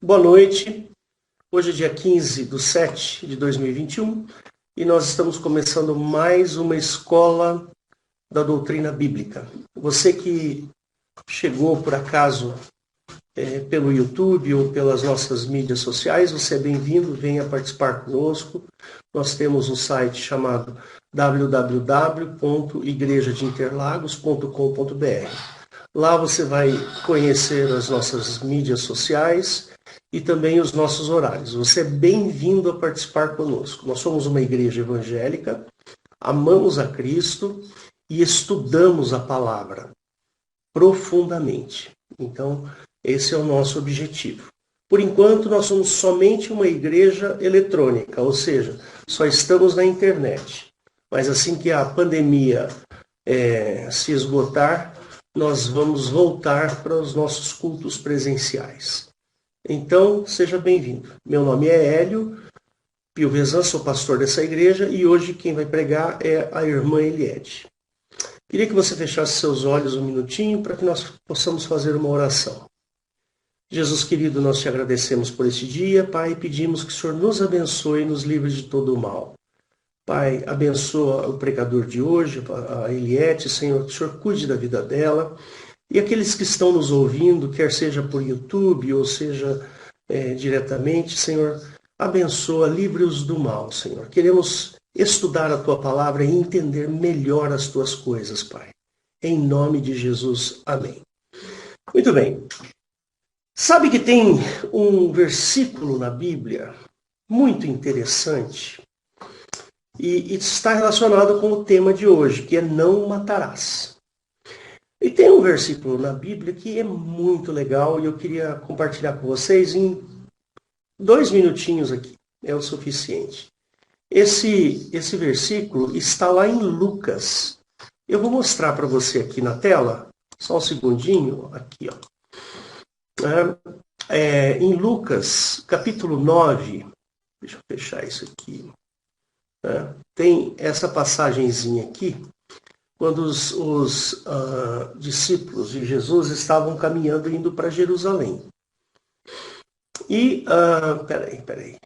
Boa noite. Hoje é dia 15/7/2021 e nós estamos começando mais uma escola da doutrina bíblica. Você que chegou por acaso pelo YouTube ou pelas nossas mídias sociais, você é bem-vindo, venha participar conosco. Nós temos um site chamado www.igrejadeinterlagos.com.br. Lá você vai conhecer as nossas mídias sociais e também os nossos horários. Você é bem-vindo a participar conosco. Nós somos uma igreja evangélica, amamos a Cristo e estudamos a palavra profundamente. Então, esse é o nosso objetivo. Por enquanto, nós somos somente uma igreja eletrônica, ou seja, só estamos na internet. Mas assim que a pandemia se esgotar, nós vamos voltar para os nossos cultos presenciais. Então, seja bem-vindo. Meu nome é Hélio Piovesan, sou pastor dessa igreja e hoje quem vai pregar é a irmã Eliette. Queria que você fechasse seus olhos um minutinho para que nós possamos fazer uma oração. Jesus querido, nós te agradecemos por este dia, Pai, e pedimos que o Senhor nos abençoe e nos livre de todo o mal. Pai, abençoa o pregador de hoje, a Eliette, Senhor, que o Senhor cuide da vida dela. E aqueles que estão nos ouvindo, quer seja por YouTube ou seja diretamente, Senhor, abençoa, livre-os do mal, Senhor. Queremos estudar a Tua palavra e entender melhor as Tuas coisas, Pai. Em nome de Jesus, amém. Muito bem. Sabe que tem um versículo na Bíblia muito interessante e está relacionado com o tema de hoje, que é não matarás. E tem um versículo na Bíblia que é muito legal e eu queria compartilhar com vocês em 2 minutinhos aqui. É o suficiente. Esse versículo está lá em Lucas. Eu vou mostrar para você aqui na tela. Só um segundinho. Aqui, ó. Em Lucas, capítulo 9. Deixa eu fechar isso aqui. Tem essa passagenzinha aqui. Quando os discípulos de Jesus estavam caminhando indo para Jerusalém. E, peraí.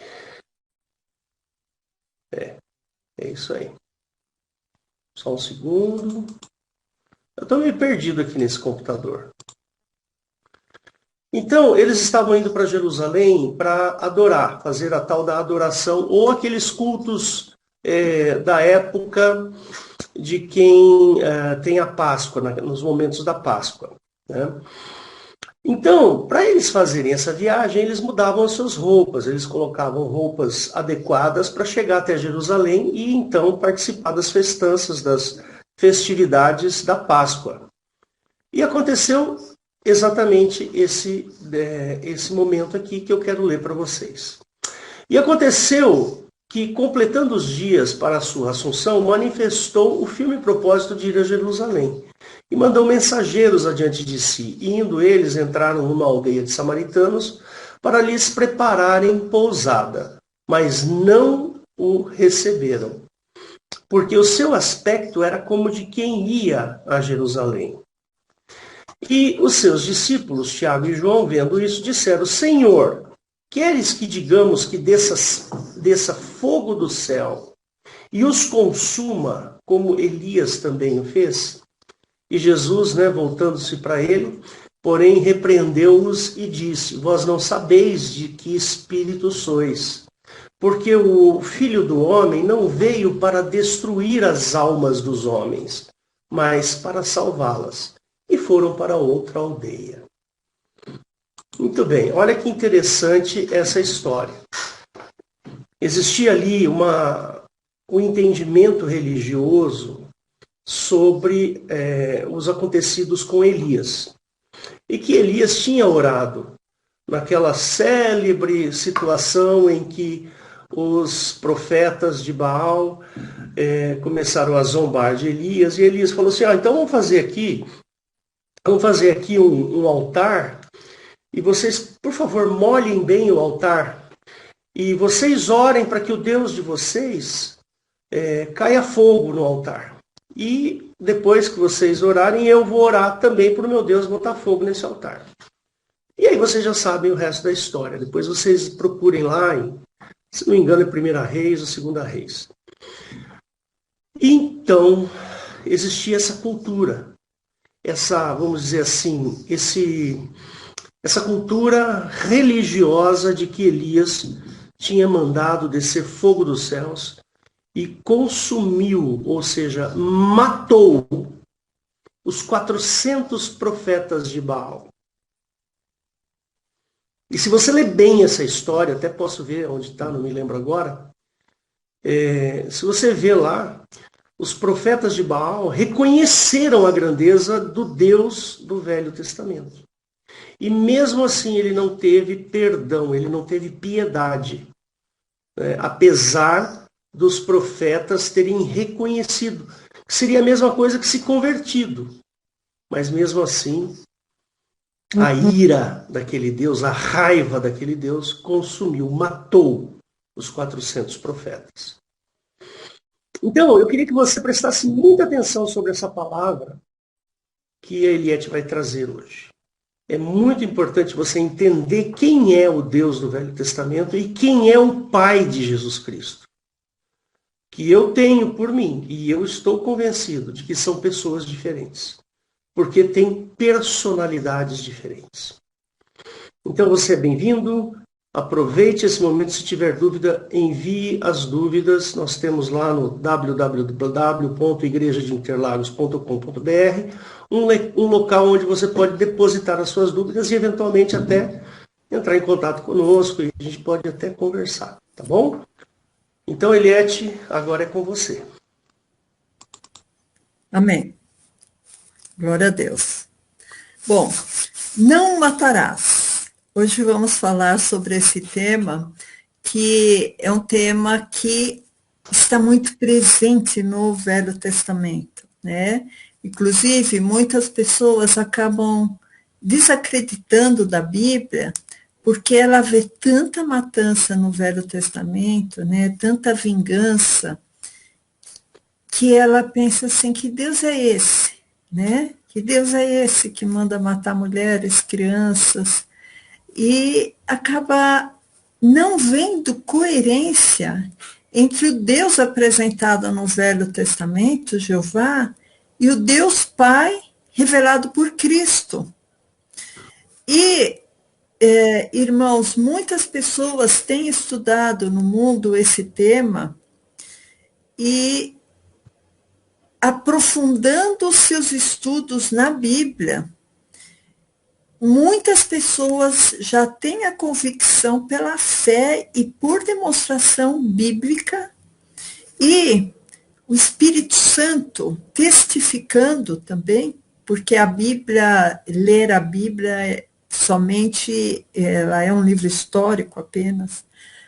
É isso aí. Só um segundo. Eu estou meio perdido aqui nesse computador. Então, eles estavam indo para Jerusalém para adorar, fazer a tal da adoração, ou aqueles cultos da época de quem tem a Páscoa, nos momentos da Páscoa. Né? Então, para eles fazerem essa viagem, eles mudavam as suas roupas, eles colocavam roupas adequadas para chegar até Jerusalém e então participar das festanças, das festividades da Páscoa. E aconteceu exatamente esse momento aqui que eu quero ler para vocês. E aconteceu que, completando os dias para a sua assunção, manifestou o firme propósito de ir a Jerusalém. E mandou mensageiros adiante de si. E indo eles, entraram numa aldeia de samaritanos para lhes prepararem pousada. Mas não o receberam, porque o seu aspecto era como de quem ia a Jerusalém. E os seus discípulos, Tiago e João, vendo isso, disseram: Senhor, queres que digamos que desça fogo do céu e os consuma, como Elias também o fez? E Jesus, voltando-se para ele, porém repreendeu-os e disse: Vós não sabeis de que espírito sois, porque o Filho do Homem não veio para destruir as almas dos homens, mas para salvá-las. E foram para outra aldeia. Muito bem, olha que interessante essa história. Existia ali um entendimento religioso sobre os acontecidos com Elias. E que Elias tinha orado naquela célebre situação em que os profetas de Baal começaram a zombar de Elias. E Elias falou assim, então vamos fazer aqui um altar e vocês, por favor, molhem bem o altar e vocês orem para que o Deus de vocês caia fogo no altar. E depois que vocês orarem, eu vou orar também para o meu Deus botar fogo nesse altar. E aí vocês já sabem o resto da história. Depois vocês procurem lá, se não me engano, é Primeira Reis ou Segunda Reis. Então, existia essa cultura, essa, vamos dizer assim, essa cultura religiosa de que Elias tinha mandado descer fogo dos céus e consumiu, ou seja, matou os 400 profetas de Baal. E se você ler bem essa história, até posso ver onde está, não me lembro agora, se você vê lá, os profetas de Baal reconheceram a grandeza do Deus do Velho Testamento. E mesmo assim ele não teve perdão, ele não teve piedade, né? Apesar dos profetas terem reconhecido. Seria a mesma coisa que se convertido. Mas mesmo assim, a ira daquele Deus, a raiva daquele Deus consumiu, matou os 400 profetas. Então, eu queria que você prestasse muita atenção sobre essa palavra que a Eliette vai trazer hoje. É muito importante você entender quem é o Deus do Velho Testamento e quem é o Pai de Jesus Cristo. Que eu tenho por mim, e eu estou convencido de que são pessoas diferentes, porque têm personalidades diferentes. Então você é bem-vindo, aproveite esse momento, se tiver dúvida, envie as dúvidas, nós temos lá no www.igrejadeinterlagos.com.br um local onde você pode depositar as suas dúvidas e eventualmente até entrar em contato conosco e a gente pode até conversar, tá bom? Então, Eliette, agora é com você. Amém. Glória a Deus. Bom, não matarás. Hoje vamos falar sobre esse tema, que é um tema que está muito presente no Velho Testamento, né? Inclusive, muitas pessoas acabam desacreditando da Bíblia porque ela vê tanta matança no Velho Testamento, né? Tanta vingança, que ela pensa assim, que Deus é esse, né? Que Deus é esse que manda matar mulheres, crianças, e acaba não vendo coerência entre o Deus apresentado no Velho Testamento, Jeová, e o Deus Pai revelado por Cristo. E, irmãos, muitas pessoas têm estudado no mundo esse tema e, aprofundando seus estudos na Bíblia, muitas pessoas já têm a convicção pela fé e por demonstração bíblica, e o Espírito Santo testificando também, porque a Bíblia, ler a Bíblia somente, ela é um livro histórico apenas,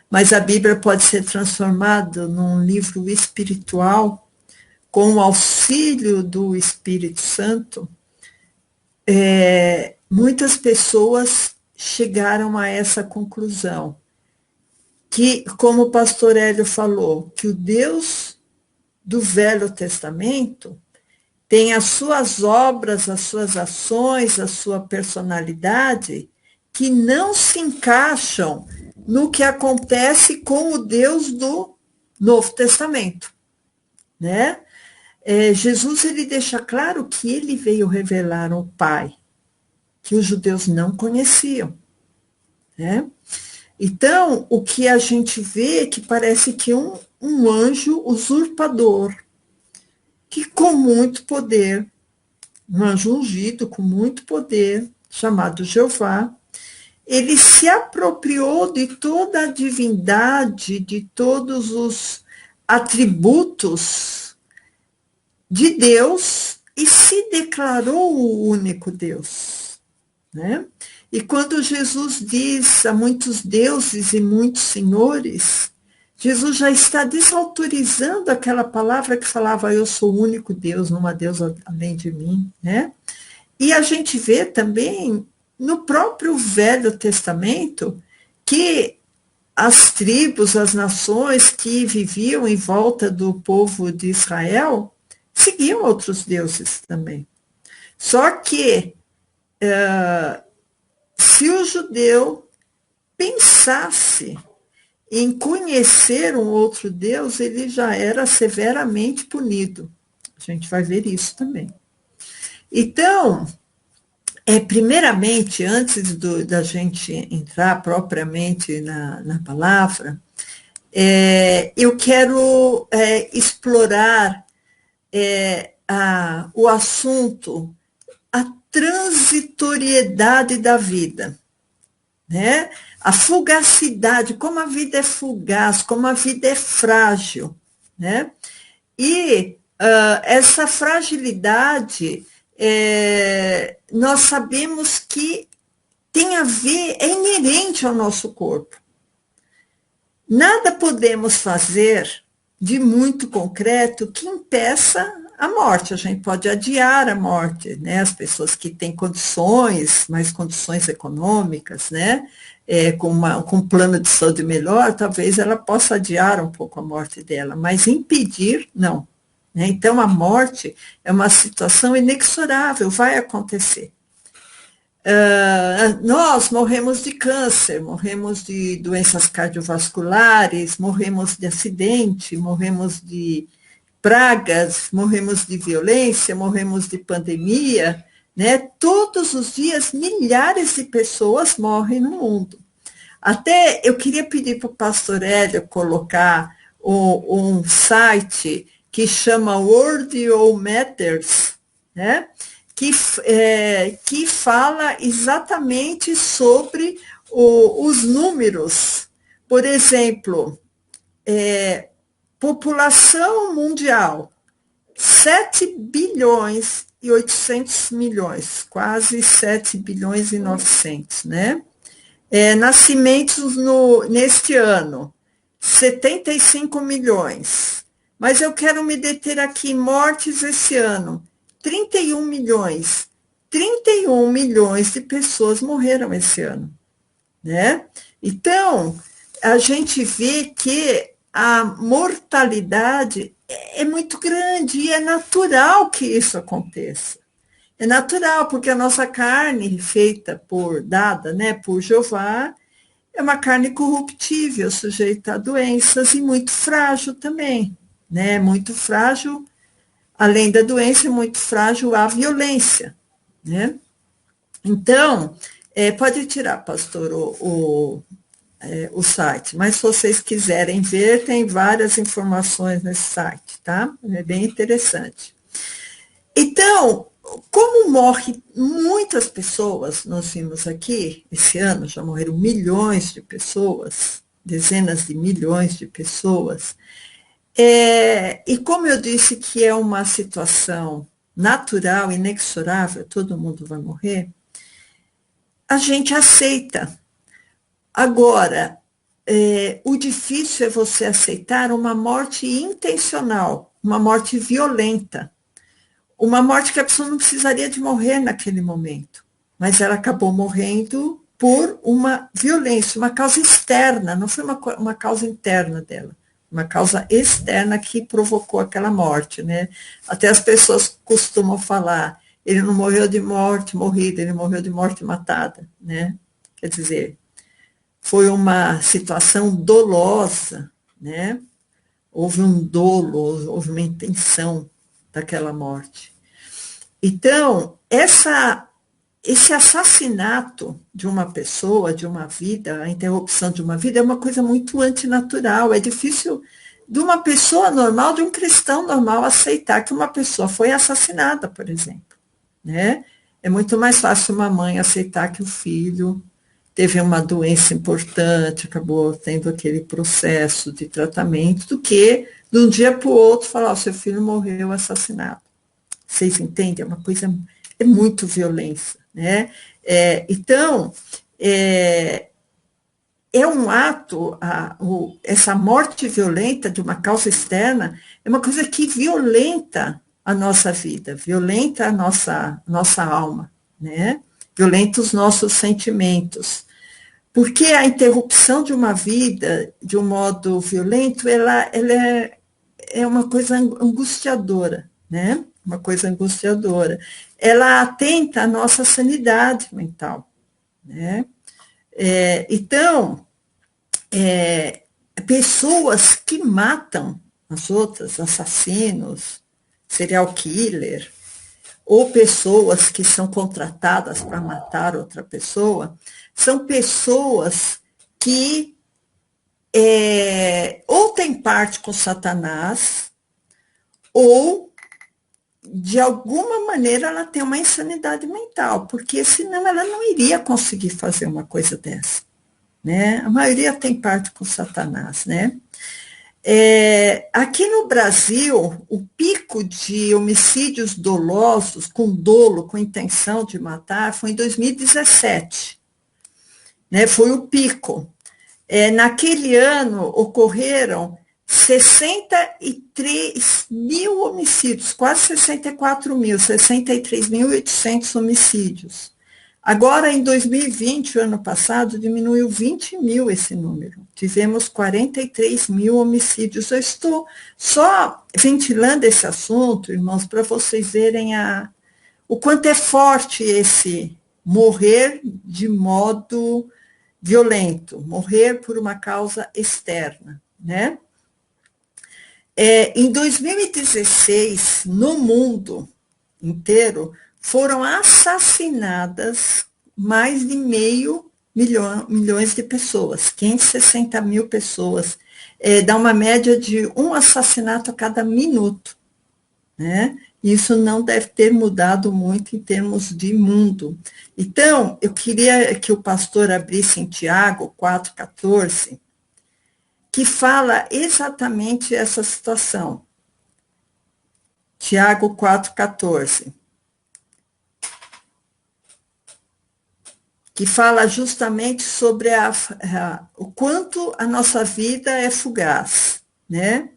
mas a Bíblia pode ser transformada num livro espiritual, com o auxílio do Espírito Santo. Muitas pessoas chegaram a essa conclusão, que, como o pastor Hélio falou, que o Deus do Velho Testamento tem as suas obras, as suas ações, a sua personalidade, que não se encaixam no que acontece com o Deus do Novo Testamento, né? Jesus, ele deixa claro que ele veio revelar o Pai, que os judeus não conheciam, né? Então, o que a gente vê é que parece que um anjo usurpador, que com muito poder, um anjo ungido com muito poder, chamado Jeová, ele se apropriou de toda a divindade, de todos os atributos de Deus e se declarou o único Deus, né? E quando Jesus diz a muitos deuses e muitos senhores, Jesus já está desautorizando aquela palavra que falava eu sou o único Deus, não há Deus além de mim, né? E a gente vê também no próprio Velho Testamento que as tribos, as nações que viviam em volta do povo de Israel seguiam outros deuses também. Só que Se o judeu pensasse em conhecer um outro Deus, ele já era severamente punido. A gente vai ver isso também. Então, primeiramente, antes da gente entrar propriamente na palavra, eu quero explorar o assunto, a transitoriedade da vida, né? A fugacidade, como a vida é fugaz, como a vida é frágil, né? E essa fragilidade, nós sabemos que tem a ver, é inerente ao nosso corpo. Nada podemos fazer de muito concreto que impeça a morte. A gente pode adiar a morte, né? As pessoas que têm condições, mais condições econômicas, né? Com um plano de saúde melhor, talvez ela possa adiar um pouco a morte dela, mas impedir, não. Né? Então, a morte é uma situação inexorável, vai acontecer. Nós morremos de câncer, morremos de doenças cardiovasculares, morremos de acidente, morremos de pragas, morremos de violência, morremos de pandemia, né? Todos os dias milhares de pessoas morrem no mundo. Até eu queria pedir para o pastor Hélio colocar um site que chama World All Matters, né? Que fala exatamente sobre os números. Por exemplo, população mundial, 7 bilhões e 800 milhões, quase 7 bilhões e 900, né? Nascimentos neste ano, 75 milhões. Mas eu quero me deter aqui, mortes esse ano, 31 milhões. 31 milhões de pessoas morreram esse ano, né? Então, a gente vê que a mortalidade é muito grande e é natural que isso aconteça. É natural, porque a nossa carne feita dada, né, por Jeová, é uma carne corruptível, sujeita a doenças e muito frágil também, né? Muito frágil. Além da doença, é muito frágil a violência, né? Então, pode tirar, pastor, o site, mas se vocês quiserem ver, tem várias informações nesse site, tá? É bem interessante. Então, como morre muitas pessoas, nós vimos aqui, esse ano já morreram milhões de pessoas, dezenas de milhões de pessoas, e como eu disse que é uma situação natural, inexorável, todo mundo vai morrer, a gente aceita. Agora, o difícil é você aceitar uma morte intencional, uma morte violenta, uma morte que a pessoa não precisaria de morrer naquele momento, mas ela acabou morrendo por uma violência, uma causa externa, não foi uma causa interna dela. Uma causa externa que provocou aquela morte, né? Até as pessoas costumam falar, ele não morreu de morte morrida, ele morreu de morte matada, né? Quer dizer, foi uma situação dolosa, né? Houve um dolo, houve uma intenção daquela morte. Então, esse assassinato de uma pessoa, de uma vida, a interrupção de uma vida, é uma coisa muito antinatural. É difícil de uma pessoa normal, de um cristão normal, aceitar que uma pessoa foi assassinada, por exemplo. Né? É muito mais fácil uma mãe aceitar que o filho teve uma doença importante, acabou tendo aquele processo de tratamento, do que de um dia para o outro falar, seu filho morreu assassinado. Vocês entendem? É uma coisa, é muito violência. Né? Então, é um ato, essa morte violenta de uma causa externa, é uma coisa que violenta a nossa vida, violenta a nossa alma, né? Violenta os nossos sentimentos. Porque a interrupção de uma vida de um modo violento, ela é uma coisa angustiadora, né? Uma coisa angustiadora. Ela atenta à nossa sanidade mental, né? Então, pessoas que matam as outras, assassinos, serial killer, ou pessoas que são contratadas para matar outra pessoa, são pessoas que ou têm parte com Satanás, ou, de alguma maneira, ela tem uma insanidade mental, porque senão ela não iria conseguir fazer uma coisa dessa, né? A maioria tem parte com Satanás, né? Aqui no Brasil, o pico de homicídios dolosos, com dolo, com intenção de matar, foi em 2017, né? Foi o pico. Naquele ano, ocorreram 63 mil homicídios, quase 64 mil, 63.800 homicídios. Agora, em 2020, o ano passado, diminuiu 20 mil esse número. Tivemos 43 mil homicídios. Eu estou só ventilando esse assunto, irmãos, para vocês verem o quanto é forte esse morrer de modo violento, morrer por uma causa externa, né? Em 2016, no mundo inteiro, foram assassinadas mais de milhões de pessoas, 560 mil pessoas, dá uma média de um assassinato a cada minuto, né? Isso não deve ter mudado muito em termos de mundo. Então, eu queria que o pastor abrisse em Tiago 4,14, que fala exatamente essa situação. Tiago 4,14. Que fala justamente sobre o quanto a nossa vida é fugaz, né?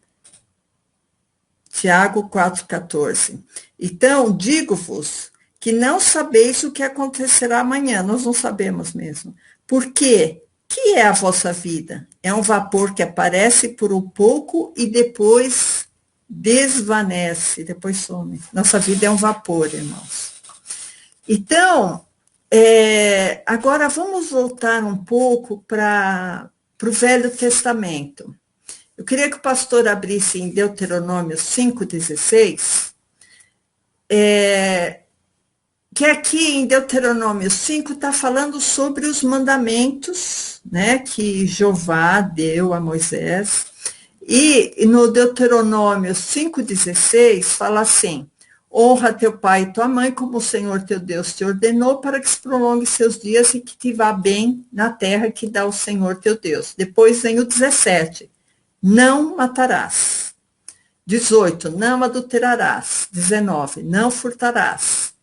Tiago 4,14. Então, digo-vos que não sabeis o que acontecerá amanhã, nós não sabemos mesmo. Por quê? Que é a vossa vida? É um vapor que aparece por um pouco e depois desvanece, depois some. Nossa vida é um vapor, irmãos. Então, agora vamos voltar um pouco para o Velho Testamento. Eu queria que o pastor abrisse em Deuteronômio 5,16, que aqui em Deuteronômio 5 está falando sobre os mandamentos, né, que Jeová deu a Moisés, e no Deuteronômio 5,16 fala assim: honra teu pai e tua mãe, como o Senhor teu Deus te ordenou, para que se prolongue seus dias e que te vá bem na terra que dá o Senhor teu Deus. Depois vem o 17. Não matarás. 18, não adulterarás. 19, não furtarás.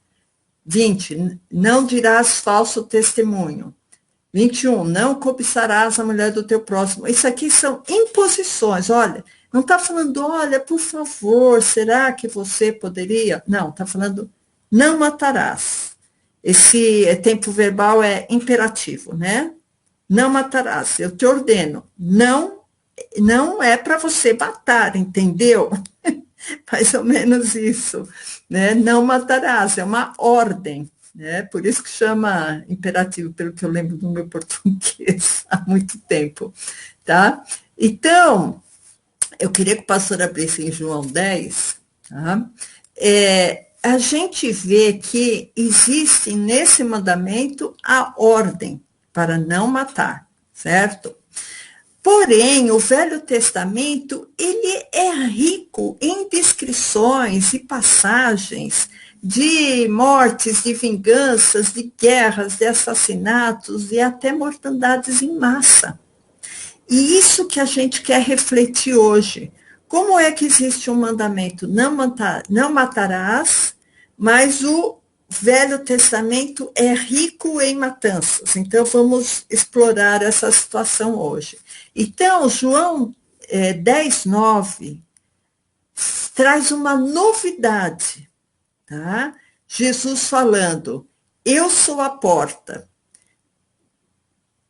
20, não dirás falso testemunho. 21, não cobiçarás a mulher do teu próximo. Isso aqui são imposições, olha, não está falando, olha, por favor, será que você poderia? Não, está falando, não matarás. Esse tempo verbal é imperativo, né? Não matarás, eu te ordeno, não é para você matar, entendeu? Mais ou menos isso, né? Não matarás, é uma ordem, né? Por isso que chama imperativo, pelo que eu lembro do meu português há muito tempo, tá? Então, eu queria que o pastor abrisse em João 10, tá? A gente vê que existe nesse mandamento a ordem para não matar, certo? Porém, o Velho Testamento, ele é rico em descrições e passagens de mortes, de vinganças, de guerras, de assassinatos e até mortandades em massa. E isso que a gente quer refletir hoje. Como é que existe um mandamento? Não matarás, mas o Velho Testamento é rico em matanças. Então, vamos explorar essa situação hoje. Então, João 10:9 traz uma novidade, tá? Jesus falando, eu sou a porta.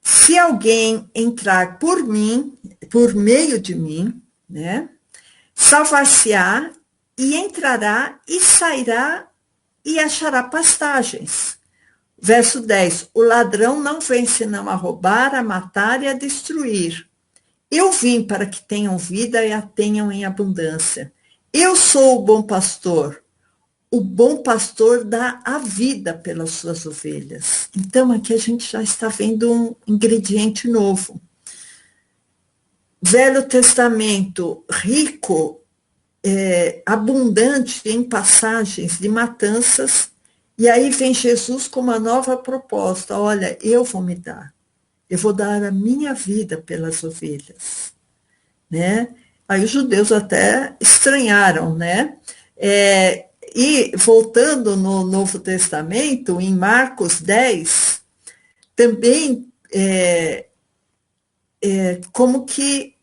Se alguém entrar por mim, por meio de mim, né, salvar-se-á e entrará e sairá e achará pastagens. Verso 10, o ladrão não vem senão a roubar, a matar e a destruir. Eu vim para que tenham vida e a tenham em abundância. Eu sou o bom pastor. O bom pastor dá a vida pelas suas ovelhas. Então, aqui a gente já está vendo um ingrediente novo. Velho Testamento rico, abundante em passagens de matanças, e aí vem Jesus com uma nova proposta. Olha, eu vou dar a minha vida pelas ovelhas, né? Aí os judeus até estranharam, né? E voltando no Novo Testamento, em Marcos 10, também como que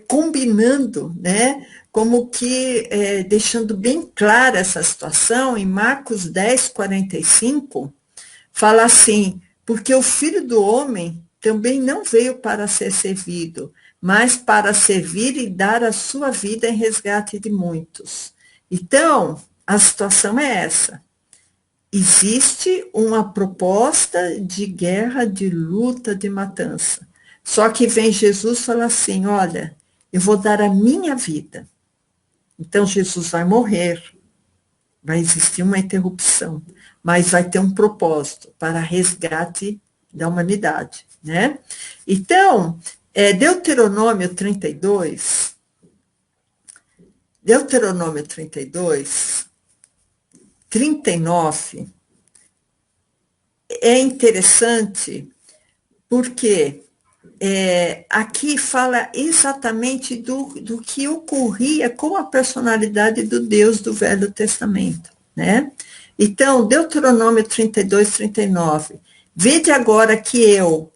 combinando, né? Como que deixando bem clara essa situação, em Marcos 10, 45, fala assim, porque o Filho do Homem também não veio para ser servido, mas para servir e dar a sua vida em resgate de muitos. Então, a situação é essa. Existe uma proposta de guerra, de luta, de matança. Só que vem Jesus e fala assim, olha, eu vou dar a minha vida. Então, Jesus vai morrer, vai existir uma interrupção, mas vai ter um propósito para resgate da humanidade, né? Então, Deuteronômio 32, 39, é interessante porque aqui fala exatamente do que ocorria com a personalidade do Deus do Velho Testamento, né? Então, Deuteronômio 32, 39, vede agora que eu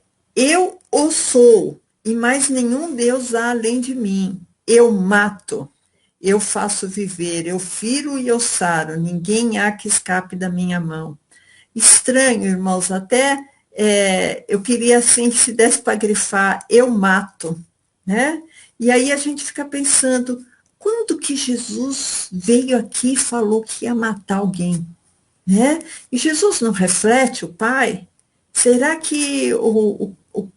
o sou, e mais nenhum Deus há além de mim. Eu mato, eu faço viver, eu firo e eu saro, ninguém há que escape da minha mão. Estranho, irmãos, até eu queria, assim, que se desse para grifar, eu mato, né? E aí a gente fica pensando, quando que Jesus veio aqui e falou que ia matar alguém, né? E Jesus não reflete o Pai? Será que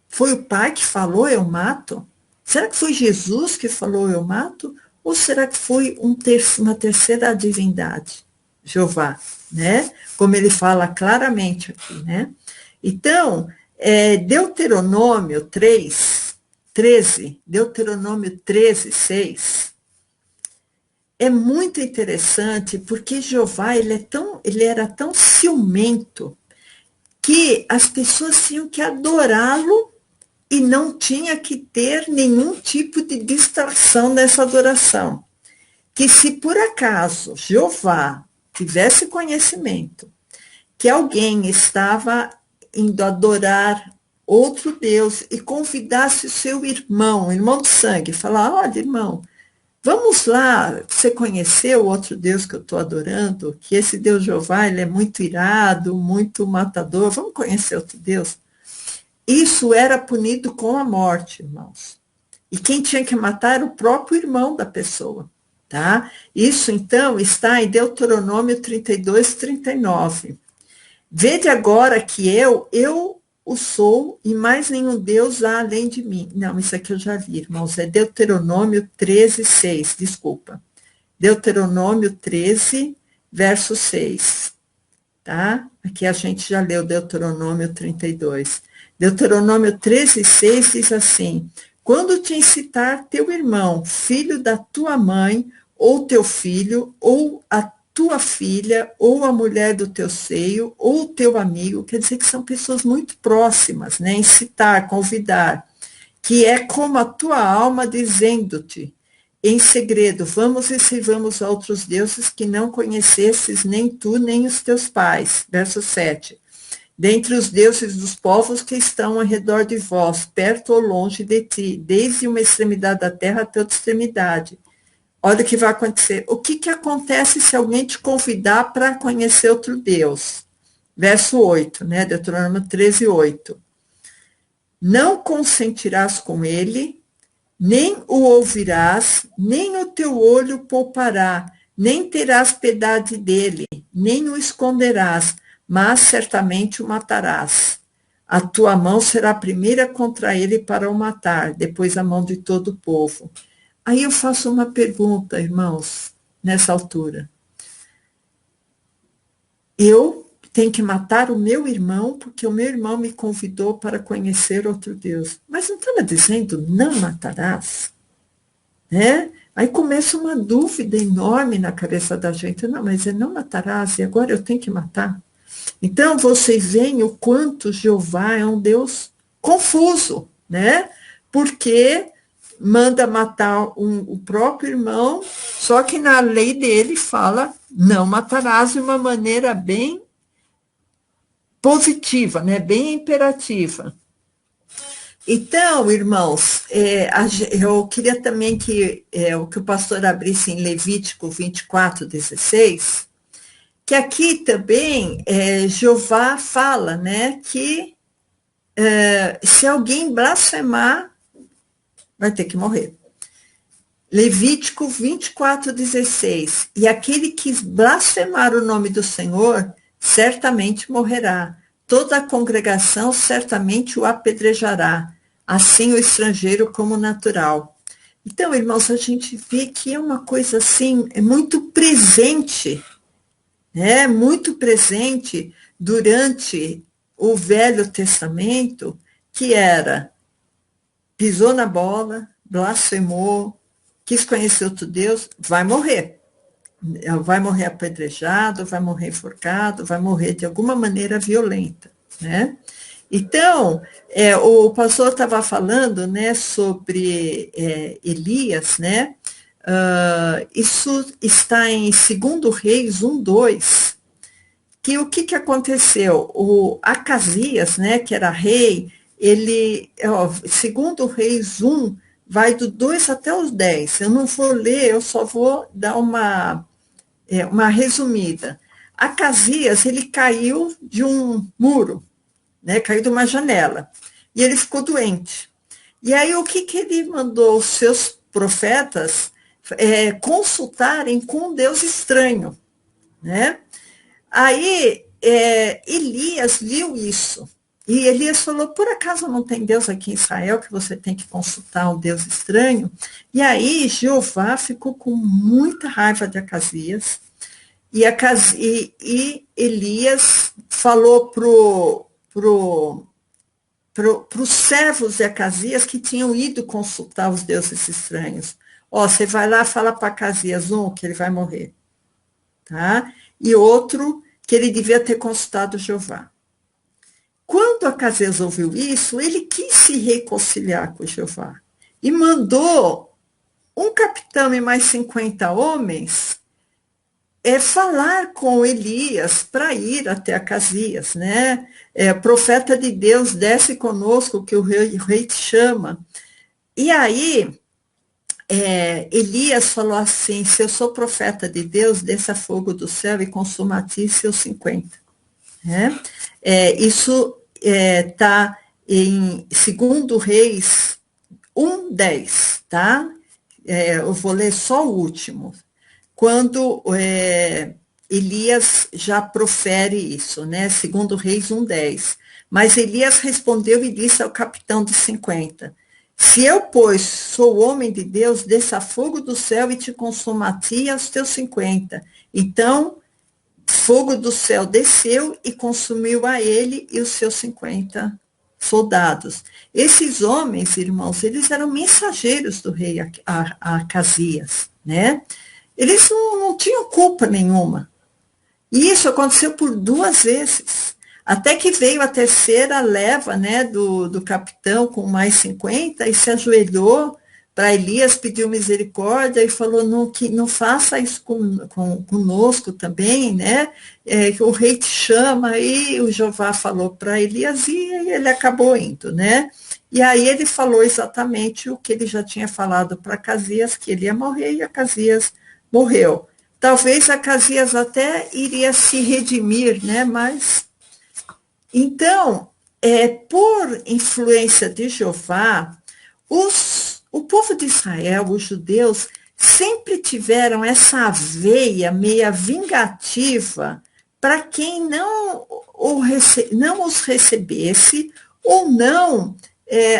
foi o Pai que falou, eu mato? Será que foi Jesus que falou, eu mato? Ou será que foi uma terceira divindade, Jeová, né? Como ele fala claramente aqui, né? Então, Deuteronômio 13, 6, é muito interessante, porque Jeová, ele era tão ciumento, que as pessoas tinham que adorá-lo e não tinha que ter nenhum tipo de distração nessa adoração. Que se por acaso Jeová tivesse conhecimento que alguém estava indo adorar outro Deus e convidasse o seu irmão de sangue, falar, olha, irmão, vamos lá, você conheceu o outro Deus que eu estou adorando, que esse Deus Jeová, ele é muito irado, muito matador, vamos conhecer outro Deus? Isso era punido com a morte, irmãos. E quem tinha que matar era o próprio irmão da pessoa, tá? Isso, então, está em Deuteronômio 32, 39. Vede agora que eu o sou, e mais nenhum Deus há além de mim. Não, isso aqui eu já vi, irmãos, é Deuteronômio 13, 6, desculpa. Deuteronômio 13, verso 6, tá? Aqui a gente já leu Deuteronômio 32. Deuteronômio 13, 6 diz assim, quando te incitar teu irmão, filho da tua mãe, ou teu filho, ou a tua filha, ou a mulher do teu seio, ou teu amigo, quer dizer que são pessoas muito próximas, né? Incitar, convidar, que é como a tua alma dizendo-te, em segredo, vamos e sirvamos a outros deuses que não conhecesses nem tu, nem os teus pais. Verso 7. Dentre os deuses dos povos que estão ao redor de vós, perto ou longe de ti, desde uma extremidade da terra até outra extremidade. Olha o que vai acontecer. O que acontece se alguém te convidar para conhecer outro Deus? Verso 8, né? Deuteronômio 13, 8. Não consentirás com ele, nem o ouvirás, nem o teu olho poupará, nem terás piedade dele, nem o esconderás, mas certamente o matarás. A tua mão será a primeira contra ele para o matar, depois a mão de todo o povo. Aí eu faço uma pergunta, irmãos, nessa altura. Eu tenho que matar o meu irmão, porque o meu irmão me convidou para conhecer outro Deus. Mas não estava dizendo, não matarás? Né? Aí começa uma dúvida enorme na cabeça da gente. Não, mas é não matarás, e agora eu tenho que matar? Então, vocês veem o quanto Jeová é um Deus confuso, né? Porque manda matar o próprio irmão, só que na lei dele fala, não matarás de uma maneira bem positiva, né? Bem imperativa. Então, irmãos, eu queria também que o pastor abrisse em Levítico 24:16, que aqui também Jeová fala, né, que se alguém blasfemar, vai ter que morrer. Levítico 24:16, e aquele que blasfemar o nome do Senhor, certamente morrerá. Toda a congregação certamente o apedrejará, assim o estrangeiro como o natural. Então, irmãos, a gente vê que é uma coisa assim, é muito presente, né? Muito presente durante o Velho Testamento, que era, pisou na bola, blasfemou, quis conhecer outro Deus, vai morrer. Vai morrer apedrejado, vai morrer enforcado, vai morrer de alguma maneira violenta, né? Então, o pastor estava falando, né, sobre Elias, né? Isso está em 2 Reis 1:2, que o que aconteceu? O Acasias, né, que era rei, ele, 2 Reis 1, vai do 2 até os 10. Eu não vou ler, eu só vou dar uma resumida. Acasias, ele caiu de um muro, né, caiu de uma janela, e ele ficou doente. E aí, o que ele mandou os seus profetas consultarem com um Deus estranho, né? Aí, Elias viu isso, e Elias falou, por acaso não tem Deus aqui em Israel que você tem que consultar um Deus estranho? E aí, Jeová ficou com muita raiva de Acasias, e Elias falou para os servos de Acasias que tinham ido consultar os deuses estranhos. Você vai lá, fala para Acasias, que ele vai morrer. Tá? E outro, que ele devia ter consultado Jeová. Quando Acasias ouviu isso, ele quis se reconciliar com Jeová. E mandou um capitão e mais 50 homens falar com Elias para ir até Acasias, né? Profeta de Deus, desce conosco, que o rei te chama. E aí, Elias falou assim, se eu sou profeta de Deus, desça fogo do céu e consuma a ti seus 50. Né? Isso está em 2 Reis 1:10, tá? Eu vou ler só o último. Quando Elias já profere isso, né? 2 Reis 1:10. Mas Elias respondeu e disse ao capitão dos 50, se eu, pois, sou homem de Deus, desça fogo do céu e te consuma a ti e aos teus 50. Então, fogo do céu desceu e consumiu a ele e os seus 50 soldados. Esses homens, irmãos, eles eram mensageiros do rei Acasias, né? Eles não tinham culpa nenhuma. E isso aconteceu por 2 vezes. Até que veio a terceira leva, né, do capitão com mais 50 e se ajoelhou para Elias, pediu misericórdia e falou, não faça isso conosco também, né? Que o rei te chama, e o Jeová falou para Elias e ele acabou indo, né? E aí ele falou exatamente o que ele já tinha falado para Acasias, que ele ia morrer, e Acasias morreu. Talvez Acasias até iria se redimir, né? Mas, então, por influência de Jeová, o povo de Israel, os judeus, sempre tiveram essa veia meia vingativa para quem não os recebesse ou não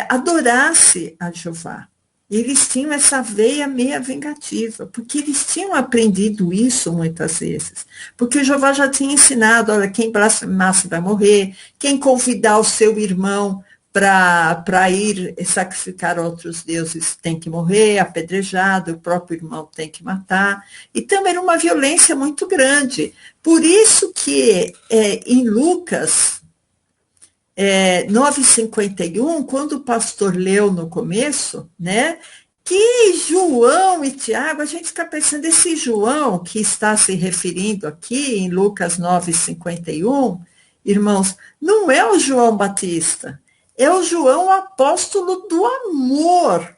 adorasse a Jeová. Eles tinham essa veia meia vingativa, porque eles tinham aprendido isso muitas vezes. Porque o Jeová já tinha ensinado, olha, quem blasfemasse vai morrer, quem convidar o seu irmão para ir sacrificar outros deuses tem que morrer, apedrejado, o próprio irmão tem que matar. Então, era uma violência muito grande. Por isso que em Lucas 9,51, quando o pastor leu no começo, né, que João e Tiago, a gente fica pensando, esse João que está se referindo aqui em Lucas 9,51, irmãos, não é o João Batista, é o João apóstolo do amor.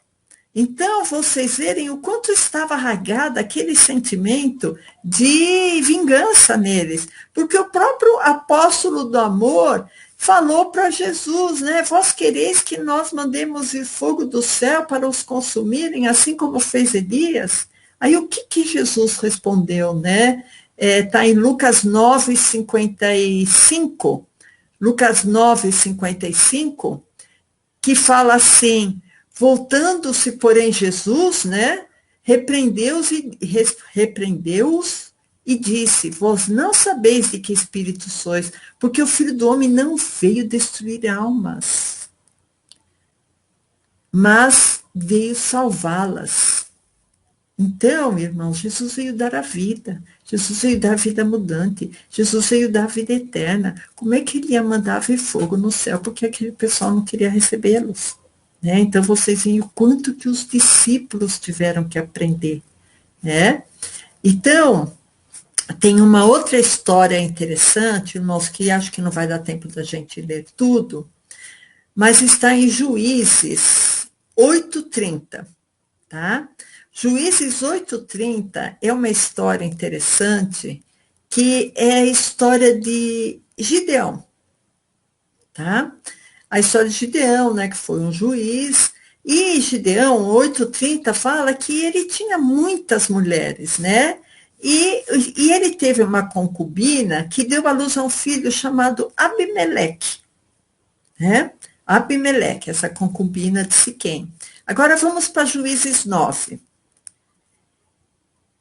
Então, vocês verem o quanto estava arraigado aquele sentimento de vingança neles, porque o próprio apóstolo do amor falou para Jesus, né? Vós quereis que nós mandemos vir fogo do céu para os consumirem, assim como fez Elias? Aí o que Jesus respondeu, né? Está em Lucas 9,55. Lucas 9,55, que fala assim, voltando-se, porém, Jesus, né? Repreendeu-os e disse, vós não sabeis de que espírito sois, porque o Filho do Homem não veio destruir almas, mas veio salvá-las. Então, irmãos, Jesus veio dar a vida, Jesus veio dar a vida mudante, Jesus veio dar a vida eterna. Como é que ele ia mandar vir fogo no céu? Porque aquele pessoal não queria recebê-los. Né? Então, vocês veem o quanto que os discípulos tiveram que aprender. Né? Então, tem uma outra história interessante, irmãos, que acho que não vai dar tempo da gente ler tudo, mas está em Juízes 8:30, tá? Juízes 8:30 é uma história interessante, que é a história de Gideão, tá? A história de Gideão, né, que foi um juiz, e Gideão 8:30 fala que ele tinha muitas mulheres, né? E ele teve uma concubina que deu à luz a um filho chamado Abimeleque. Né? Abimeleque, essa concubina de Siquém. Agora vamos para Juízes 9.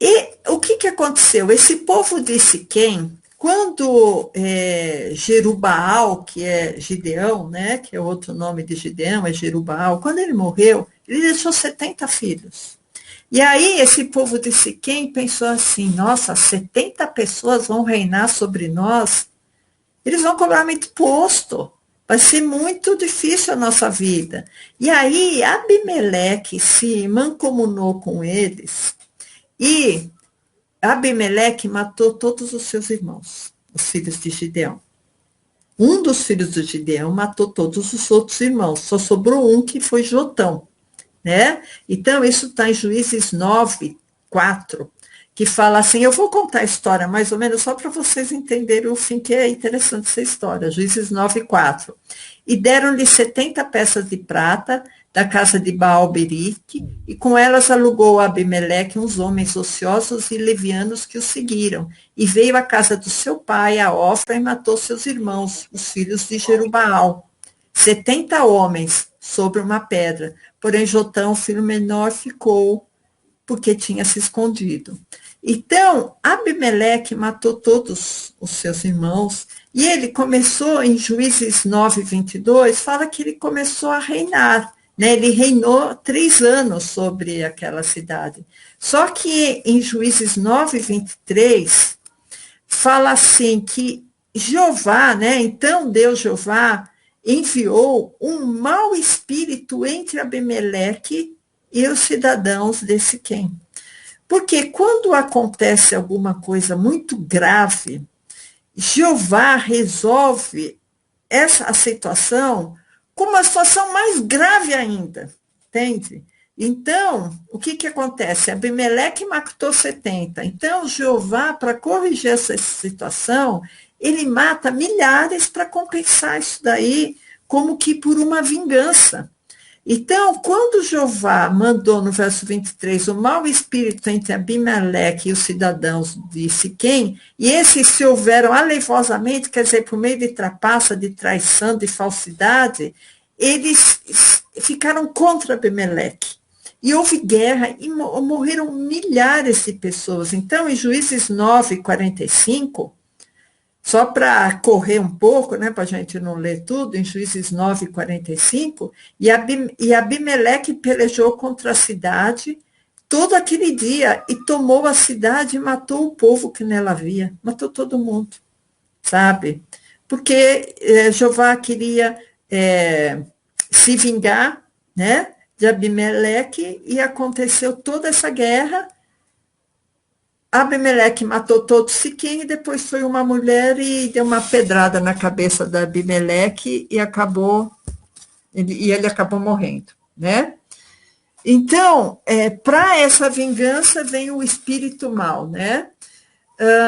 E o que aconteceu? Esse povo de Siquém, quando Jerubaal, que é Gideão, né, que é outro nome de Gideão, é Jerubaal, quando ele morreu, ele deixou 70 filhos. E aí esse povo de Siquém pensou assim, nossa, 70 pessoas vão reinar sobre nós, eles vão cobrar muito imposto, vai ser muito difícil a nossa vida. E aí Abimeleque se mancomunou com eles, e Abimeleque matou todos os seus irmãos, os filhos de Gideão. Um dos filhos de Gideão matou todos os outros irmãos, só sobrou um que foi Jotão. Né? Então, isso está em Juízes 9:4, que fala assim, eu vou contar a história mais ou menos só para vocês entenderem o fim, que é interessante essa história, Juízes 9:4. E deram-lhe 70 peças de prata da casa de Baal-Berique, e com elas alugou a Abimeleque uns homens ociosos e levianos que o seguiram, e veio à casa do seu pai, a Ofra, e matou seus irmãos, os filhos de Jerubaal. 70 homens sobre uma pedra, porém Jotão, filho menor, ficou, porque tinha se escondido. Então, Abimeleque matou todos os seus irmãos, e ele começou, em Juízes 9:22, fala que ele começou a reinar, né? Ele reinou 3 anos sobre aquela cidade. Só que em Juízes 9:23, fala assim que Jeová, né? Então Deus Jeová enviou um mau espírito entre Abimeleque e os cidadãos de Siquém. Porque quando acontece alguma coisa muito grave, Jeová resolve essa situação com uma situação mais grave ainda, entende? Então, o que acontece? Abimeleque matou 70. Então, Jeová, para corrigir essa situação, ele mata milhares para compensar isso daí, como que por uma vingança. Então, quando Jeová mandou no verso 23 o mau espírito entre Abimeleque e os cidadãos de Siquém, e esses se houveram aleivosamente, quer dizer, por meio de trapaça, de traição, de falsidade, eles ficaram contra Abimeleque. E houve guerra e morreram milhares de pessoas. Então, em Juízes 9, 45, só para correr um pouco, né, para a gente não ler tudo, em Juízes 9, 45, e Abimeleque pelejou contra a cidade todo aquele dia e tomou a cidade e matou o povo que nela havia, matou todo mundo, sabe? Porque Jeová queria se vingar, né, de Abimeleque, e aconteceu toda essa guerra. Abimeleque matou todo Siquém, e depois foi uma mulher e deu uma pedrada na cabeça da Abimeleque e ele acabou morrendo, né? Então, para essa vingança vem o espírito mau, né?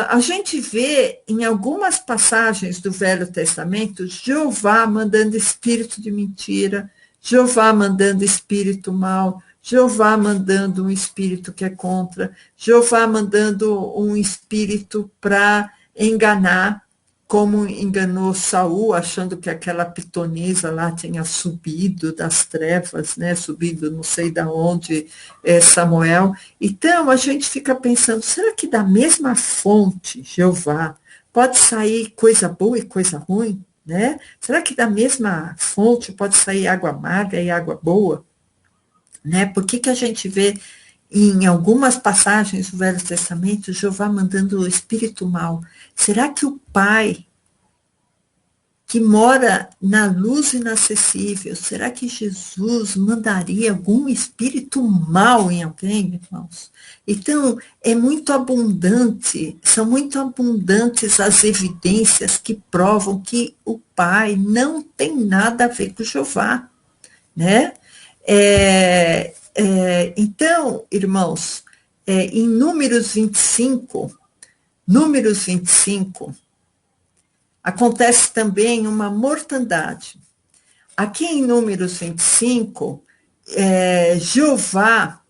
A gente vê em algumas passagens do Velho Testamento Jeová mandando espírito de mentira, Jeová mandando espírito mau, Jeová mandando um espírito que é contra, Jeová mandando um espírito para enganar, como enganou Saul, achando que aquela pitonisa lá tinha subido das trevas, né, subido não sei de onde, Samuel. Então, a gente fica pensando, será que da mesma fonte, Jeová, pode sair coisa boa e coisa ruim? Né? Será que da mesma fonte pode sair água amarga e água boa? Né? Por que a gente vê em algumas passagens do Velho Testamento Jeová mandando o espírito mau? Será que o Pai, que mora na luz inacessível, será que Jesus mandaria algum espírito mau em alguém, irmãos? Então, é muito abundante, são muito abundantes as evidências que provam que o Pai não tem nada a ver com Jeová, né? Então, irmãos, em Números 25, acontece também uma mortandade. Aqui em Números 25, Jeová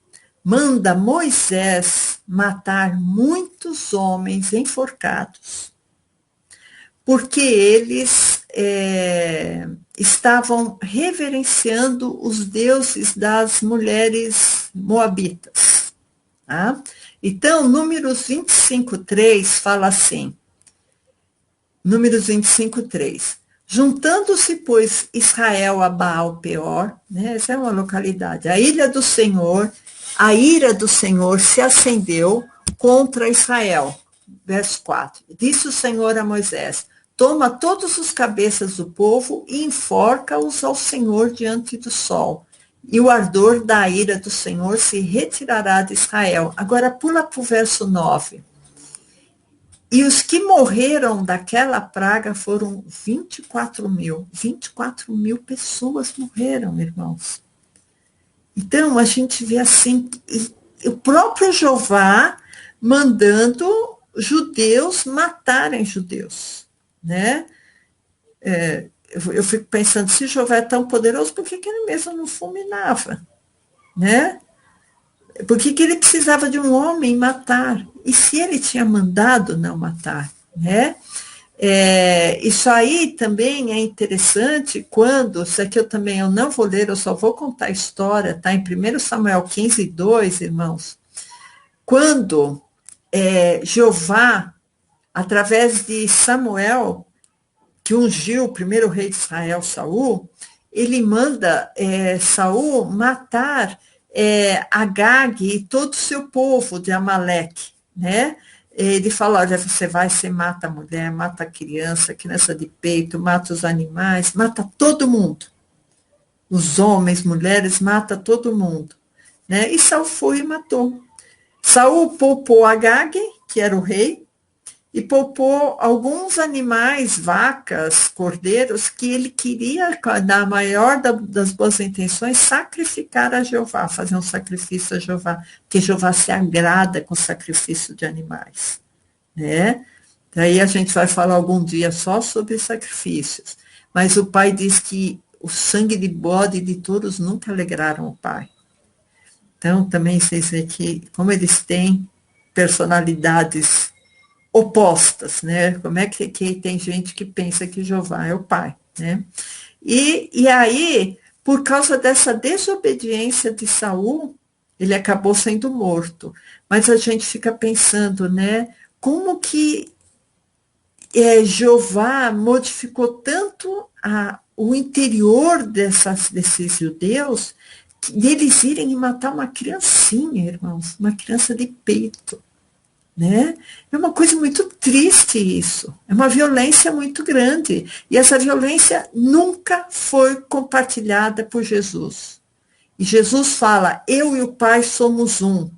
manda Moisés matar muitos homens enforcados, porque eles estavam reverenciando os deuses das mulheres moabitas. Tá? Então, Números 25:3 fala assim, Números 25:3. Juntando-se, pois, Israel a Baal-Peor, né, essa é uma localidade, a ira do Senhor se acendeu contra Israel. Verso 4. Disse o Senhor a Moisés, toma todos os cabeças do povo e enforca-os ao Senhor diante do sol. E o ardor da ira do Senhor se retirará de Israel. Agora pula para o verso 9. E os que morreram daquela praga foram 24 mil. 24 mil pessoas morreram, irmãos. Então, a gente vê assim, o próprio Jeová mandando judeus matarem judeus, né? Eu fico pensando, se Jeová é tão poderoso, por que ele mesmo não fulminava, né? Por que ele precisava de um homem matar? E se ele tinha mandado não matar, né? Isso aí também é interessante quando, isso aqui eu não vou ler, eu só vou contar a história, tá? Em 1 Samuel 15:2, irmãos, quando Jeová, através de Samuel, que ungiu o primeiro rei de Israel, Saul, ele manda Saul matar Agag e todo o seu povo de Amaleque, né? Ele fala, olha, você mata a mulher, mata a criança de peito, mata os animais, mata todo mundo. Os homens, mulheres, mata todo mundo. Né? E Saul foi e matou. Saul poupou Agag, que era o rei, e poupou alguns animais, vacas, cordeiros, que ele queria, na maior das boas intenções, sacrificar a Jeová, fazer um sacrifício a Jeová, porque Jeová se agrada com o sacrifício de animais. Né? Daí a gente vai falar algum dia só sobre sacrifícios. Mas o pai diz que o sangue de bode e de touros nunca alegraram o Pai. Então, também vocês veem que, como eles têm personalidades opostas, né? Como é que tem gente que pensa que Jeová é o Pai, né? E aí, por causa dessa desobediência de Saul, ele acabou sendo morto. Mas a gente fica pensando, né? Como que Jeová modificou tanto o interior desses judeus, deles irem e matar uma criancinha, irmãos, uma criança de peito, né? É uma coisa muito triste isso, é uma violência muito grande, e essa violência nunca foi compartilhada por Jesus. E Jesus fala, eu e o Pai somos um.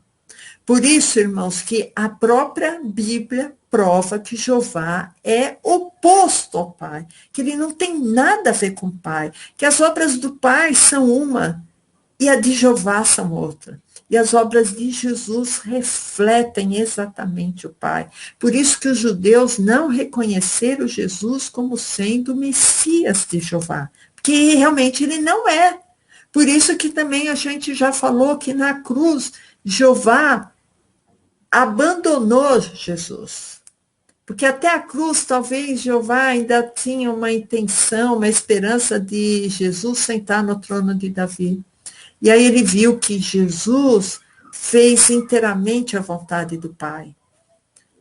Por isso, irmãos, que a própria Bíblia prova que Jeová é oposto ao Pai, que ele não tem nada a ver com o Pai, que as obras do Pai são uma e a de Jeová são outra. E as obras de Jesus refletem exatamente o Pai. Por isso que os judeus não reconheceram Jesus como sendo o Messias de Jeová, porque realmente ele não é. Por isso que também a gente já falou que na cruz, Jeová abandonou Jesus. Porque até a cruz, talvez Jeová ainda tinha uma intenção, uma esperança de Jesus sentar no trono de Davi. E aí ele viu que Jesus fez inteiramente a vontade do Pai.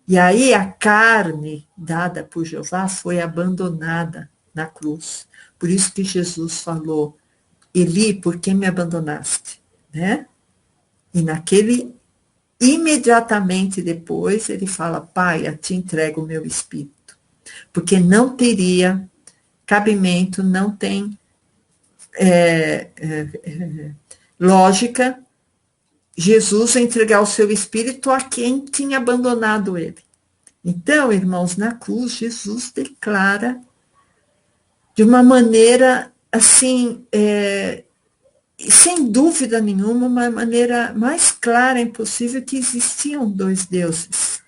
E aí a carne dada por Jeová foi abandonada na cruz. Por isso que Jesus falou, Eli, por que me abandonaste? Né? E imediatamente depois, ele fala, Pai, a ti entrego o meu espírito. Porque não teria cabimento, não tem lógica Jesus entregar o seu espírito a quem tinha abandonado ele. Então, irmãos, na cruz, Jesus declara de uma maneira, assim, sem dúvida nenhuma, uma maneira mais clara e possível que existiam dois deuses.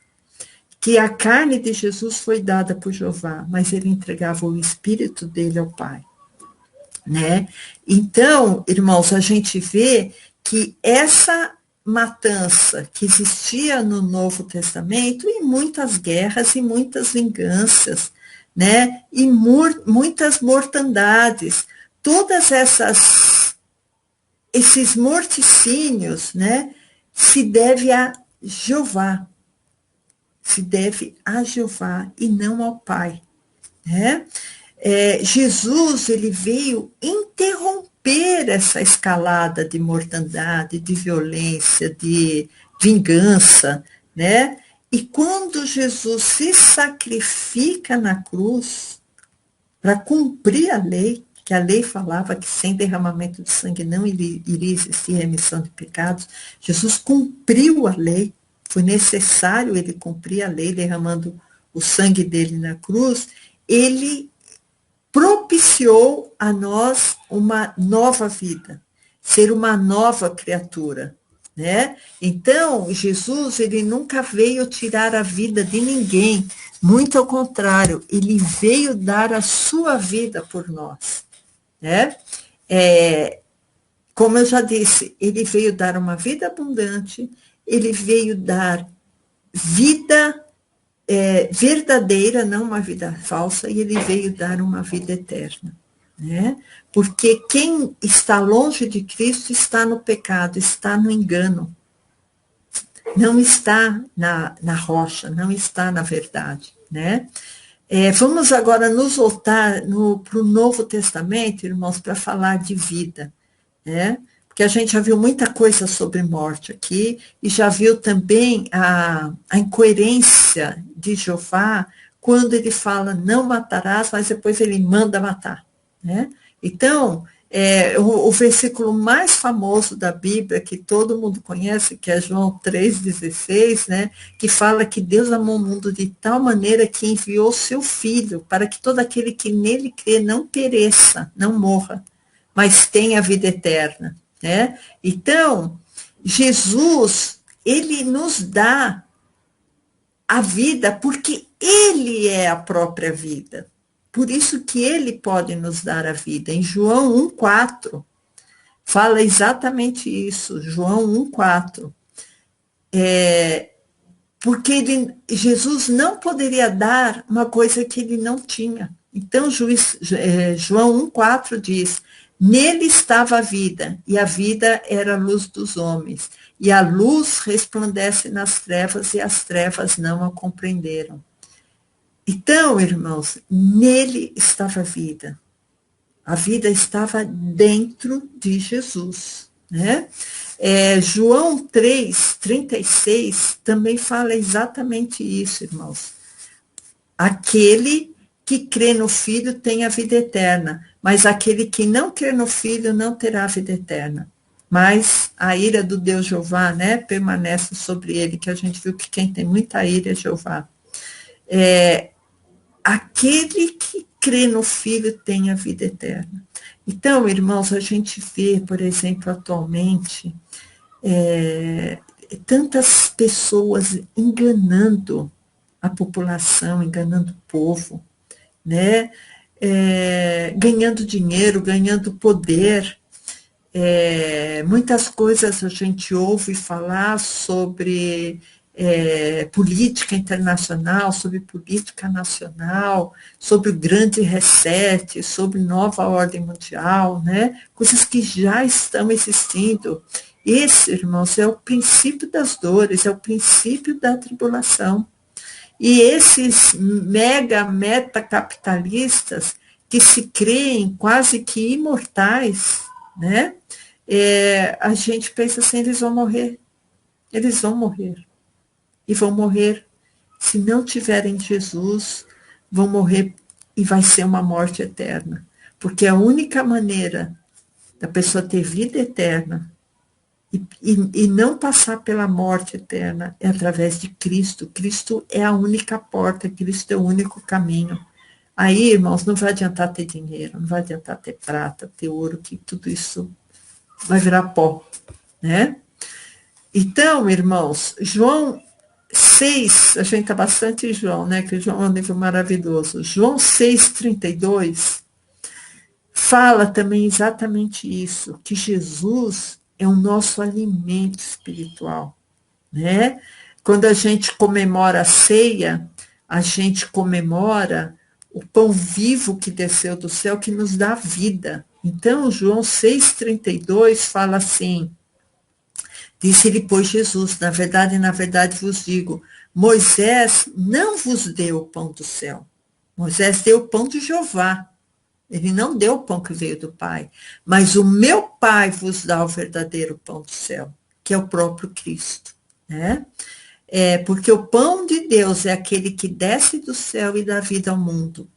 Que a carne de Jesus foi dada por Jeová, mas ele entregava o espírito dele ao Pai. Né? Então, irmãos, a gente vê que essa matança que existia no Novo Testamento, e muitas guerras e muitas vinganças, né? E muitas mortandades, todas esses morticínios, né? Se deve a Jeová, se deve a Jeová e não ao Pai, né? Jesus, ele veio interromper essa escalada de mortandade, de violência, de vingança, né? E quando Jesus se sacrifica na cruz para cumprir a lei, que a lei falava que sem derramamento de sangue não iria existir remissão de pecados, Jesus cumpriu a lei, foi necessário ele cumprir a lei, derramando o sangue dele na cruz, ele propiciou a nós uma nova vida, ser uma nova criatura, né? Então, Jesus, ele nunca veio tirar a vida de ninguém, muito ao contrário, ele veio dar a sua vida por nós, né? Como eu já disse, ele veio dar uma vida abundante, ele veio dar vida verdadeira, não uma vida falsa, e ele veio dar uma vida eterna, né? Porque quem está longe de Cristo está no pecado, está no engano, não está na rocha, não está na verdade, né? Vamos agora nos voltar para o Novo Testamento, irmãos, para falar de vida, né? Porque a gente já viu muita coisa sobre morte aqui, e já viu também a incoerência de Jeová, quando ele fala, não matarás, mas depois ele manda matar, né? Então, o versículo mais famoso da Bíblia, que todo mundo conhece, que é João 3,16, né? Que fala que Deus amou o mundo de tal maneira que enviou seu Filho, para que todo aquele que nele crê não pereça, não morra, mas tenha vida eterna. Né? Então, Jesus, ele nos dá a vida porque ele é a própria vida. por isso que ele pode nos dar a vida. Em João 1,4, fala exatamente isso, João 1,4. Porque Jesus não poderia dar uma coisa que ele não tinha. Então, João 1,4 diz, nele estava a vida, e a vida era a luz dos homens, e a luz resplandece nas trevas, e as trevas não a compreenderam. Então, irmãos, nele estava a vida. A vida estava dentro de Jesus, né? João 3,36 também fala exatamente isso, irmãos. Aquele que crê no Filho tem a vida eterna, mas aquele que não crê no Filho não terá a vida eterna. Mas a ira do Deus Jeová, né, permanece sobre ele, que a gente viu que quem tem muita ira é Jeová. Aquele que crê no Filho tem a vida eterna. Então, irmãos, a gente vê, por exemplo, atualmente, tantas pessoas enganando a população, enganando o povo, né? Ganhando dinheiro, ganhando poder. Muitas coisas a gente ouve falar sobre política internacional, sobre política nacional, sobre o grande reset, sobre nova ordem mundial, né? Coisas que já estão existindo. Esse, irmãos, é o princípio das dores, é o princípio da tribulação. E esses metacapitalistas que se creem quase que imortais, né? A gente pensa assim, eles vão morrer. Eles vão morrer. E vão morrer, se não tiverem Jesus, vão morrer e vai ser uma morte eterna. Porque a única maneira da pessoa ter vida eterna e não passar pela morte eterna é através de Cristo. Cristo é a única porta, Cristo é o único caminho. Aí, irmãos, não vai adiantar ter dinheiro, não vai adiantar ter prata, ter ouro, que tudo isso vai virar pó, né? Então, irmãos, João 6, a gente está bastante em João, né? Que João é um livro maravilhoso. João 6,32 fala também exatamente isso, que Jesus é o nosso alimento espiritual, né? Quando a gente comemora a ceia, a gente comemora o pão vivo que desceu do céu, que nos dá vida. Então, João 6,32 fala assim, disse-lhe, pois, Jesus, na verdade vos digo, Moisés não vos deu o pão do céu. Moisés deu o pão de Jeová. Ele não deu o pão que veio do Pai. Mas o meu Pai vos dá o verdadeiro pão do céu, que é o próprio Cristo, né? Porque o pão de Deus é aquele que desce do céu e dá vida ao mundo.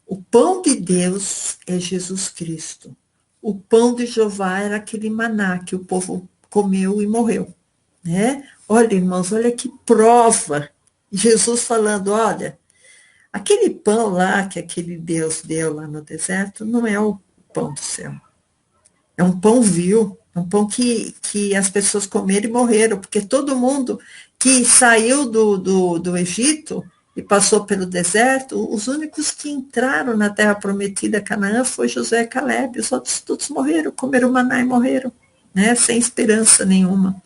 O pão de Deus é Jesus Cristo. O pão de Jeová era aquele maná que o povo comeu e morreu, né? Olha, irmãos, olha que prova. Jesus falando, olha, aquele pão lá que aquele Deus deu lá no deserto não é o pão do céu. É um pão vil, é um pão que as pessoas comeram e morreram, porque todo mundo que saiu do Egito e passou pelo deserto, os únicos que entraram na terra prometida, Canaã, foi Josué e Calebe. Os outros todos morreram, comeram maná e morreram, né? Sem esperança nenhuma,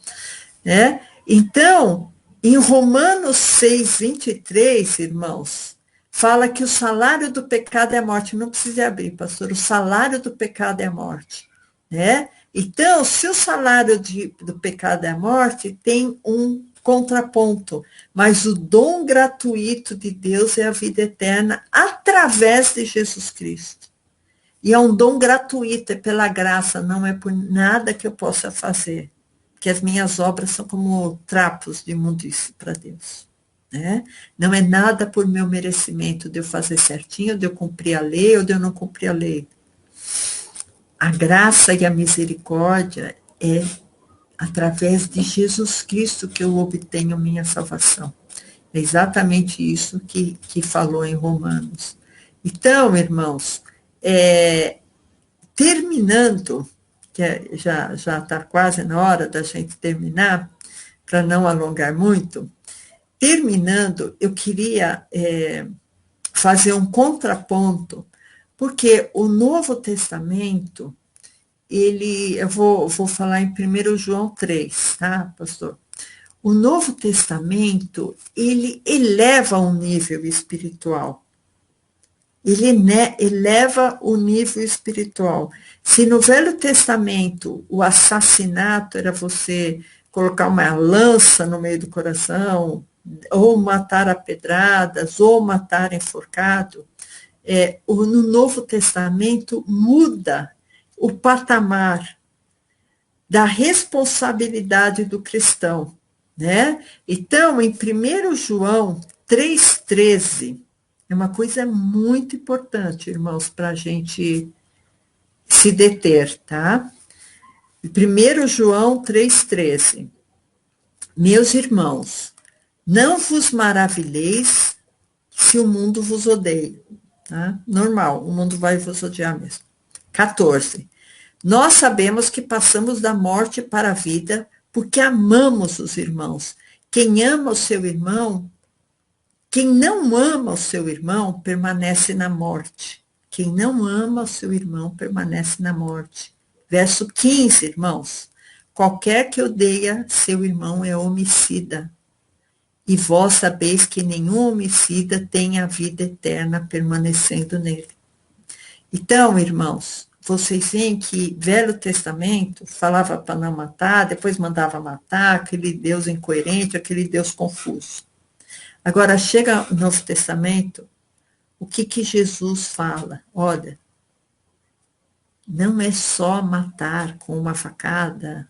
né? Então, em Romanos 6,23, irmãos, fala que o salário do pecado é a morte. Não precisa abrir, pastor. O salário do pecado é a morte, né? Então, se o salário do pecado é a morte, tem um contraponto. Mas o dom gratuito de Deus é a vida eterna através de Jesus Cristo. E é um dom gratuito, é pela graça, não é por nada que eu possa fazer. Porque as minhas obras são como trapos de imundície para Deus, né? Não é nada por meu merecimento de eu fazer certinho, de eu cumprir a lei ou de eu não cumprir a lei. A graça e a misericórdia é através de Jesus Cristo que eu obtenho minha salvação. É exatamente isso que falou em Romanos. Então, irmãos, terminando, que já está quase na hora da gente terminar, para não alongar muito, terminando, eu queria fazer um contraponto, porque o Novo Testamento, eu vou falar em 1 João 3, tá, pastor? O Novo Testamento, ele eleva o nível espiritual. Ele eleva o nível espiritual. Se no Velho Testamento o assassinato era você colocar uma lança no meio do coração, ou matar a pedradas, ou matar enforcado, no Novo Testamento muda o patamar da responsabilidade do cristão, né? Então, em 1 João 3,13, é uma coisa muito importante, irmãos, para a gente se deter, tá? 1 João 3,13. Meus irmãos, não vos maravilheis se o mundo vos odeia, tá? Normal, o mundo vai vos odiar mesmo. 14. Nós sabemos que passamos da morte para a vida porque amamos os irmãos. Quem ama o seu irmão, quem não ama o seu irmão, permanece na morte. Quem não ama o seu irmão, permanece na morte. Verso 15, irmãos. Qualquer que odeia seu irmão é homicida. E vós sabeis que nenhum homicida tem a vida eterna permanecendo nele. Então, irmãos, vocês veem que Velho Testamento falava para não matar, depois mandava matar, aquele Deus incoerente, aquele Deus confuso. Agora, chega o Novo Testamento, o que Jesus fala? Olha, não é só matar com uma facada.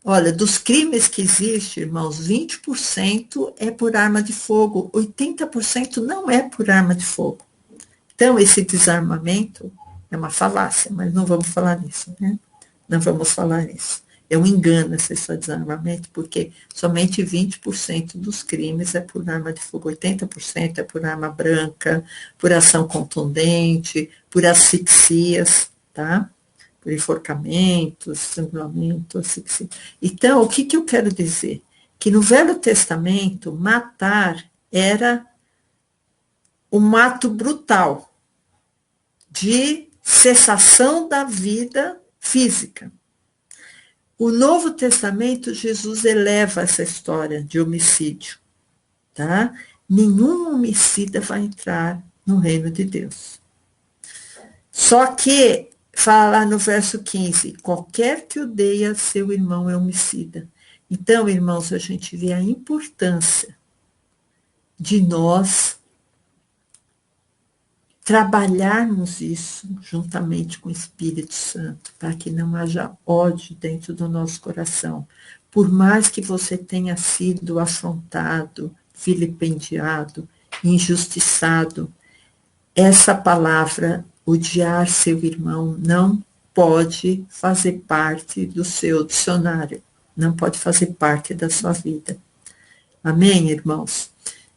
Olha, dos crimes que existem, irmãos, 20% é por arma de fogo, 80% não é por arma de fogo. Então, esse desarmamento é uma falácia, mas não vamos falar nisso, né? Não vamos falar nisso. É um engano esse só desarmamento, porque somente 20% dos crimes é por arma de fogo, 80% é por arma branca, por ação contundente, por asfixias, tá? Por enforcamento, estrangulamento, asfixia. Então, o que eu quero dizer? Que no Velho Testamento, matar era um ato brutal de cessação da vida física. O Novo Testamento, Jesus eleva essa história de homicídio, tá? Nenhum homicida vai entrar no reino de Deus. Só que, fala lá no verso 15, qualquer que odeia seu irmão é homicida. Então, irmãos, a gente vê a importância de nós trabalharmos isso juntamente com o Espírito Santo, para que não haja ódio dentro do nosso coração. Por mais que você tenha sido afrontado, vilipendiado, injustiçado, essa palavra, odiar seu irmão, não pode fazer parte do seu dicionário, não pode fazer parte da sua vida. Amém, irmãos?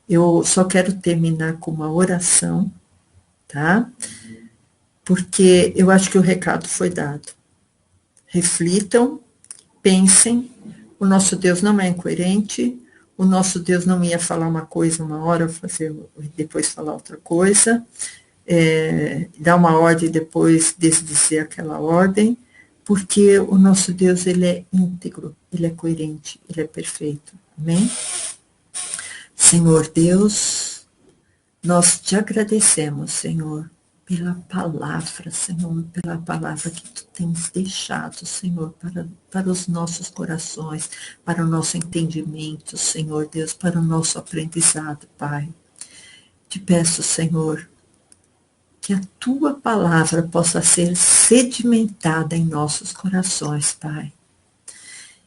Eu só quero terminar com uma oração, tá? Porque eu acho que o recado foi dado. Reflitam, pensem, o nosso Deus não é incoerente, o nosso Deus não ia falar uma coisa uma hora, depois falar outra coisa, dar uma ordem e depois desdizer aquela ordem, porque o nosso Deus, ele é íntegro, ele é coerente, ele é perfeito. Amém? Senhor Deus, nós te agradecemos, Senhor, pela palavra, Senhor, pela palavra que tu tens deixado, Senhor, para os nossos corações, para o nosso entendimento, Senhor Deus, para o nosso aprendizado, Pai. Te peço, Senhor, que a tua palavra possa ser sedimentada em nossos corações, Pai.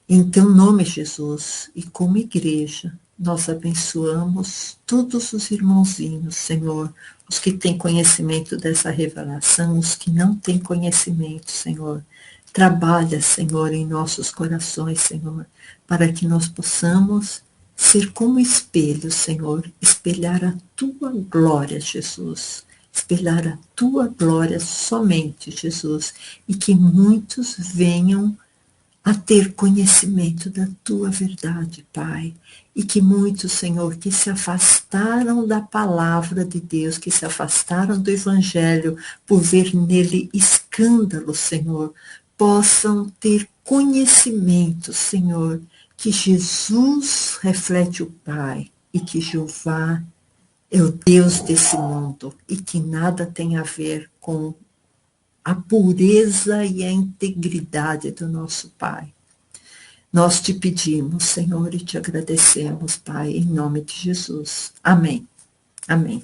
Em teu nome, Jesus, e como igreja, nós abençoamos todos os irmãozinhos, Senhor, os que têm conhecimento dessa revelação, os que não têm conhecimento, Senhor. Trabalha, Senhor, em nossos corações, Senhor, para que nós possamos ser como espelho, Senhor, espelhar a tua glória, Jesus. Espelhar a tua glória somente, Jesus, e que muitos venham a ter conhecimento da tua verdade, Pai. E que muitos, Senhor, que se afastaram da palavra de Deus, que se afastaram do Evangelho por ver nele escândalo, Senhor, possam ter conhecimento, Senhor, que Jesus reflete o Pai e que Jeová é o Deus desse mundo e que nada tem a ver com a pureza e a integridade do nosso Pai. Nós te pedimos, Senhor, e te agradecemos, Pai, em nome de Jesus. Amém. Amém.